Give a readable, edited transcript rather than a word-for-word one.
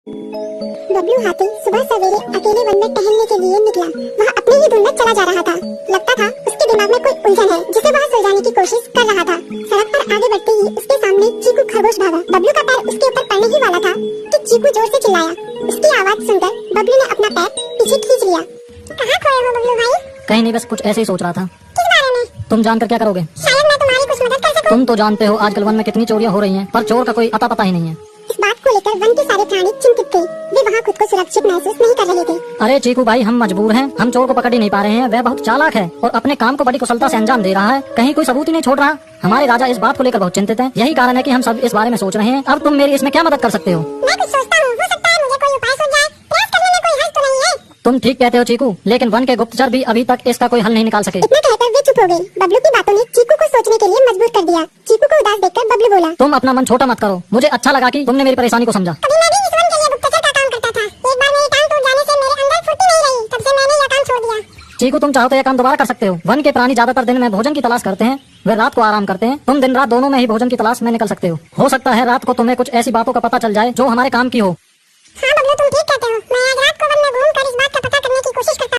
बबलू हाथी सुबह सवेरे अकेले वन में टहलने के लिए निकला। वह अपनी ही धुन में चला जा रहा था। लगता था उसके दिमाग में कोई उलझन है जिसे वह सुलझाने की कोशिश कर रहा था। सड़क पर आगे बढ़ते ही उसके सामने चीकू खरगोश भागा। बबलू का पैर उसके ऊपर पड़ने ही वाला था कि चीकू जोर से चिल्लाया। उसकी आवाज सुनकर बबलू ने अपना पैर पीछे खींच लिया। कहाँ खोए हो बबलू भाई? कहीं नहीं, बस कुछ ऐसे ही सोच रहा था। किस बारे में? तुम जानकर क्या करोगे? शायद मैं तुम्हारी कुछ मदद कर सकूं। तुम तो जानते हो आजकल वन में कितनी चोरियां हो रही हैं, पर चोर का कोई अता पता ही नहीं है। इस बात को लेकर वन के सारे प्राणी चिंतित थे। वे वहाँ खुद को सुरक्षित महसूस नहीं कर रहे थे। अरे चीकू भाई, हम मजबूर हैं। हम चोर को पकड़ ही नहीं पा रहे हैं। वह बहुत चालाक है और अपने काम को बड़ी कुशलता से अंजाम दे रहा है। कहीं कोई सबूत ही नहीं छोड़ रहा। हमारे राजा इस बात को लेकर बहुत चिंतित हैं। यही कारण है कि हम सब इस बारे में सोच रहे हैं। अब तुम मेरी इसमें क्या मदद कर सकते हो? मैं कुछ सोचता हूँ, हो सकता है मुझे कोई उपाय सूझ जाए। प्रयास करने में कोई हर्ज तो नहीं है। तुम ठीक कहते हो चीकू, लेकिन वन के गुप्तचर भी अभी तक इसका कोई हल नहीं निकाल सके। इतना कहकर वे चुप हो गए। बबलू की बातों ने चीकू को सोचने के लिए मजबूर कर दिया। चीकू को उदास देखकर बबलू बोला, तुम अपना मन छोटा मत करो। मुझे अच्छा लगा कि तुमने मेरी परेशानी को समझा। कभी मैं भी इस वन के लिए गुप्तचर का काम करता था। एक बार मेरी टांग टूट जाने से मेरे अंदर फुर्ती नहीं रही, तब से मैंने यह काम छोड़ दिया। चीकू, तुम चाहो तो यह काम दोबारा कर सकते हो। वन के प्राणी ज्यादातर दिन में भोजन की तलाश करते हैं, वे रात को आराम करते हैं। तुम दिन रात दोनों में ही भोजन की तलाश में निकल सकते हो सकता है रात को तुम्हें कुछ ऐसी बातों का पता चल जाए जो हमारे काम की हो। हाँ बबलू, तुम ठीक कहते हो। मैं आज रात को वन में घूमकर इस बात का पता करने की कोशिश करता